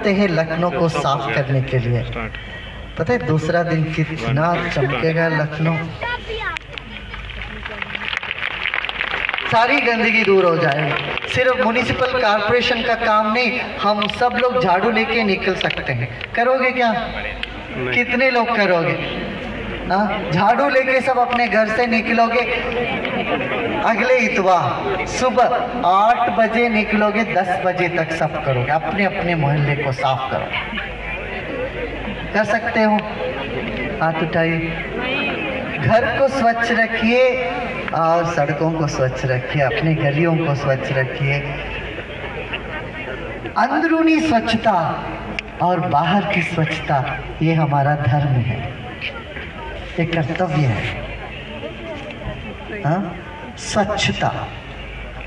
निकलते हैं लखनऊ को साफ करने के लिए। पता है दूसरा दिन कितना चमकेगा लखनऊ, सारी गंदगी दूर हो जाएगी। सिर्फ म्युनिसिपल कॉर्पोरेशन का काम नहीं, हम सब लोग झाड़ू लेके निकल सकते हैं। करोगे क्या? कितने लोग करोगे? झाड़ू लेके सब अपने घर से निकलोगे, अगले इतवार सुबह 8 बजे निकलोगे, 10 बजे तक सब करोगे, अपने अपने मोहल्ले को साफ करो। कर सकते हो? हाथ उठाइए। घर को स्वच्छ रखिए और सड़कों को स्वच्छ रखिए, अपने गलियों को स्वच्छ रखिए। अंदरूनी स्वच्छता और बाहर की स्वच्छता ये हमारा धर्म है, एक कर्तव्य है। स्वच्छता,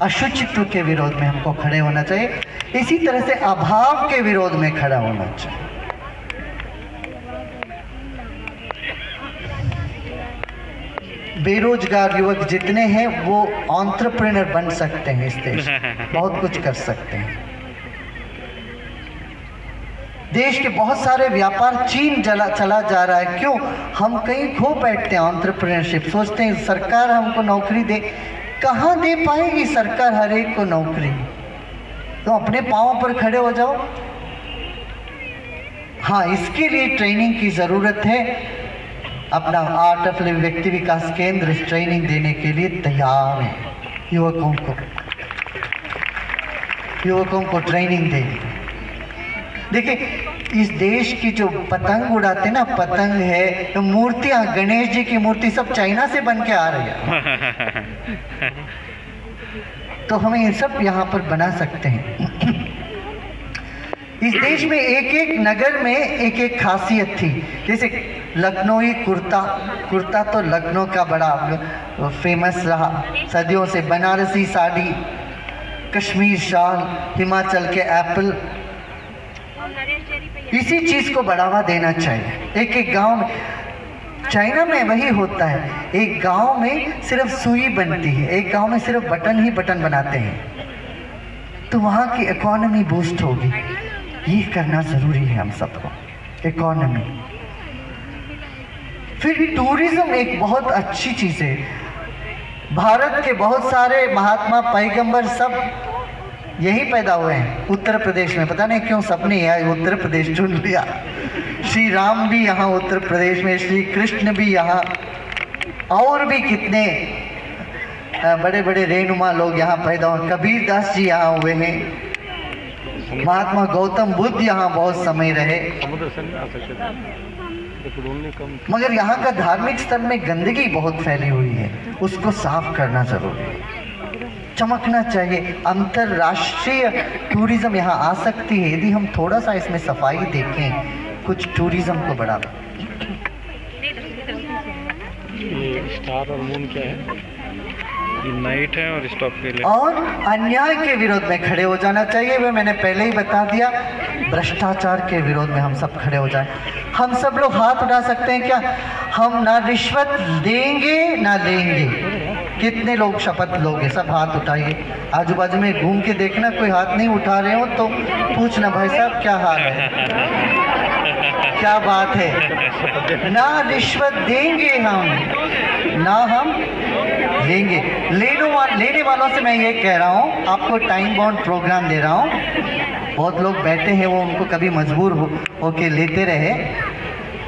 अशुचित्व के विरोध में हमको खड़े होना चाहिए। इसी तरह से अभाव के विरोध में खड़ा होना चाहिए। बेरोजगार युवक जितने हैं वो एंटरप्रेन्योर बन सकते हैं, इस देश बहुत कुछ कर सकते हैं। देश के बहुत सारे व्यापार चीन चला जा रहा है। क्यों? हम कहीं खो बैठते हैं एंटरप्रेन्योरशिप, सोचते हैं सरकार हमको नौकरी दे। कहाँ दे पाएगी सरकार हर एक को नौकरी? तो अपने पांव पर खड़े हो जाओ। हाँ, इसके लिए ट्रेनिंग की जरूरत है। अपना आर्ट ऑफ लिविंग व्यक्ति विकास केंद्र ट्रेनिंग देने के लिए तैयार है। युवकों को ट्रेनिंग देगी। देखिए, इस देश की जो पतंग उड़ाते ना, पतंग है, तो मूर्तियां, गणेश जी की मूर्ति सब चाइना से बन के आ रही है। तो हमें ये सब यहाँ पर बना सकते हैं। इस देश में एक एक नगर में एक एक खासियत थी। जैसे लखनऊ कुर्ता तो लखनऊ का बड़ा फेमस रहा सदियों से। बनारसी साड़ी, कश्मीर शाल, हिमाचल के एप्पल, इसी चीज को बढ़ावा देना चाहिए। एक एक गांव में, चाइना में वही होता है, एक गांव में सिर्फ सुई बनती है, एक गांव में सिर्फ बटन ही बटन बनाते हैं, तो वहां की इकोनॉमी बूस्ट होगी। ये करना जरूरी है हम सबको, इकोनॉमी। फिर टूरिज्म एक बहुत अच्छी चीज है। भारत के बहुत सारे महात्मा, पैगंबर सब यही पैदा हुए हैं उत्तर प्रदेश में। पता नहीं क्यों सबने यह उत्तर प्रदेश चुन लिया। श्री राम भी यहाँ उत्तर प्रदेश में, श्री कृष्ण भी यहाँ, और भी कितने बड़े बड़े रेनुमा लोग यहाँ पैदा हुए। कबीर दास जी यहाँ हुए हैं, महात्मा गौतम बुद्ध यहाँ बहुत समय रहे। मगर यहाँ का धार्मिक स्थल में गंदगी बहुत फैली हुई है, उसको साफ करना जरूरी है, चमकना चाहिए। अंतरराष्ट्रीय टूरिज्म यहाँ आ सकती है यदि हम थोड़ा सा इसमें सफाई देखें, कुछ टूरिज्म को बढ़ावा। ये स्टार और मून क्या है? ये नाइट है और स्टॉप के लिए। और अन्याय के विरोध में खड़े हो जाना चाहिए। वो मैंने पहले ही बता दिया। भ्रष्टाचार के विरोध में हम सब खड़े हो जाएं। हम सब लोग हाथ उठा सकते हैं क्या? हम ना रिश्वत देंगे ना लेंगे। कितने लोग शपथ लोगे? सब हाथ उठाइए। आजू बाजू में घूम के देखना, कोई हाथ नहीं उठा रहे हो तो पूछना, भाई साहब क्या हाल है, क्या बात है? ना रिश्वत देंगे हम, ना हम लेंगे। लेने वालों से मैं ये कह रहा हूँ, आपको टाइम बाउंड प्रोग्राम दे रहा हूँ। बहुत लोग बैठे हैं, वो उनको कभी मजबूर होके लेते रहे,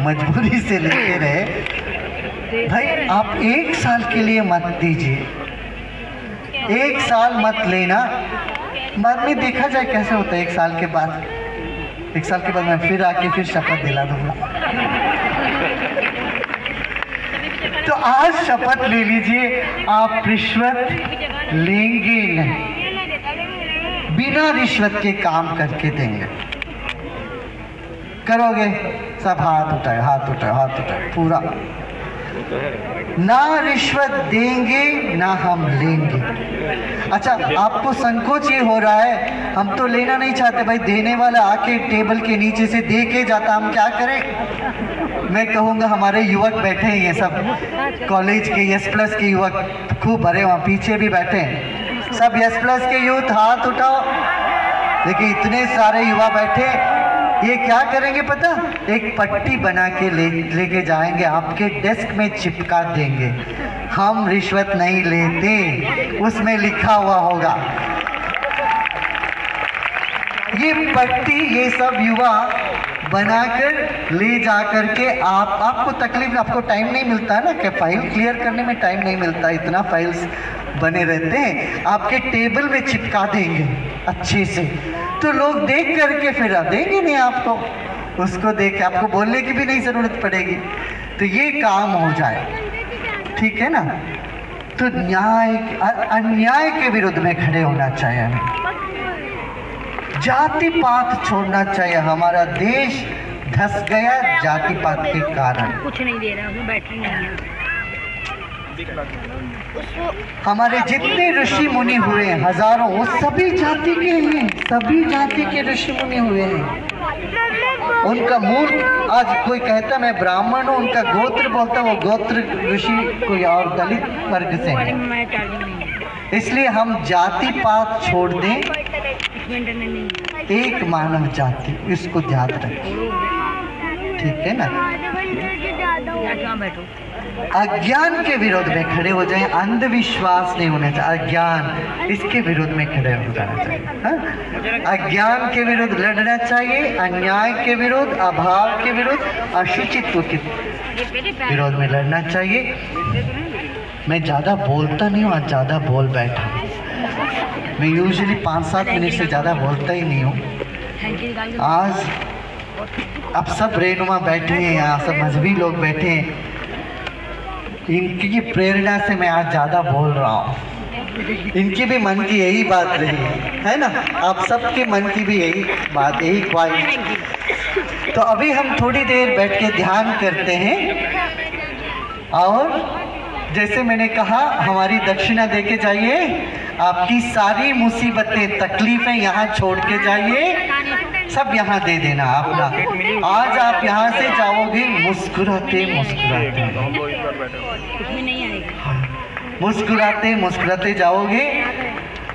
मजबूरी से लेते रहे। भाई आप 1 साल के लिए मत दीजिए, 1 साल मत लेना, बाद में देखा जाए कैसे होता है। 1 साल के बाद, 1 साल के बाद मैं फिर आके फिर शपथ दिला दूंगा। तो आज शपथ ले लीजिए, आप रिश्वत लेंगे नहीं, बिना रिश्वत के काम करके देंगे। करोगे? सब हाथ उठाए, हाथ उठाए, हाथ उठाए पूरा। ना रिश्वत देंगे ना हम लेंगे। अच्छा, आपको संकोच ये हो रहा है, हम तो लेना नहीं चाहते। भाई देने वाला आके टेबल के नीचे से दे के जाता, हम क्या करें? मैं कहूँगा हमारे युवक बैठे हैं, ये सब कॉलेज के S+ के युवक खूब भरे, वहाँ पीछे भी बैठे हैं सब S+ के यूथ, हाथ उठाओ। देखिए इतने सारे युवा बैठे, ये क्या करेंगे पता, एक पट्टी बना के लेके जाएंगे, आपके डेस्क में चिपका देंगे, हम रिश्वत नहीं लेते, उसमें लिखा हुआ होगा। ये पट्टी ये सब युवा बनाकर ले जा करके आपको तकलीफ, आपको टाइम नहीं मिलता है ना, कि फाइल क्लियर करने में टाइम नहीं मिलता, इतना फाइल्स बने रहते हैं, आपके टेबल में चिपका देंगे अच्छे से, तो लोग देख करके फिर देंगे नहीं आपको, उसको देख के आपको बोलने की भी नहीं जरूरत पड़ेगी, तो ये काम हो जाए, ठीक है ना। तो न्याय अन्याय के विरुद्ध में खड़े होना चाहिए हमें, जाति पात छोड़ना चाहिए। हमारा देश धस गया जाति पात के कारण। कुछ नहीं दे रहा, बैटरी नहीं है। हमारे जितने ऋषि मुनि हुए हैं हजारों, वो सभी जाति के हैं, सभी जाति के ऋषि मुनि हुए हैं। उनका मूल, आज कोई कहता मैं ब्राह्मण हूँ, उनका गोत्र बोलता, वो गोत्र ऋषि कोई और दलित वर्ग से है। इसलिए हम जाति पात छोड़ दें, एक मानव जाति, इसको ध्यान रखें, ठीक है ना। अज्ञान के विरोध में खड़े हो जाएं, अंधविश्वास नहीं होना चाहिए, अज्ञान इसके विरोध में खड़े हो जाना चाहिए। हाँ? अज्ञान के विरुद्ध लड़ना चाहिए, अन्याय के विरुद्ध, अभाव के विरुद्ध, अशुचित्व के विरोध में लड़ना चाहिए। मैं ज़्यादा बोलता नहीं हूँ, आज ज़्यादा बोल बैठा, मैं यूजुअली 5-7 मिनट से ज़्यादा बोलता ही नहीं हूँ। आज अब सब रेनुमा बैठे हैं यहाँ, सब मजहबी लोग बैठे हैं, इनकी प्रेरणा से मैं आज ज़्यादा बोल रहा हूँ, इनकी भी मन की यही बात रही है ना, आप सबके मन की भी यही बात, यही ख्वाहिश। तो अभी हम थोड़ी देर बैठ के ध्यान करते हैं, और जैसे मैंने कहा हमारी दक्षिणा दे के जाइए, आपकी सारी मुसीबतें तकलीफें यहाँ छोड़ के जाइए, सब यहाँ दे देना अपना। आज आप यहाँ से जाओगे मुस्कुराते मुस्कुराते, मुस्कुराते मुस्कुराते जाओगे,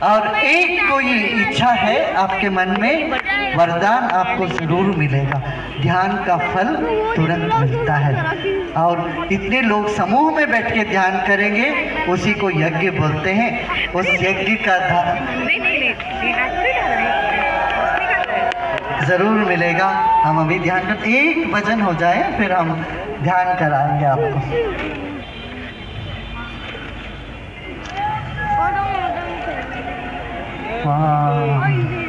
और एक कोई इच्छा है आपके मन में, वरदान आपको जरूर मिलेगा, ध्यान का फल तुरंत मिलता है। और इतने लोग समूह में बैठ के ध्यान करेंगे, उसी को यज्ञ बोलते हैं, उस यज्ञ का जरूर मिलेगा। हम अभी ध्यान कर, एक भजन हो जाए फिर हम ध्यान कराएंगे आपको। वाह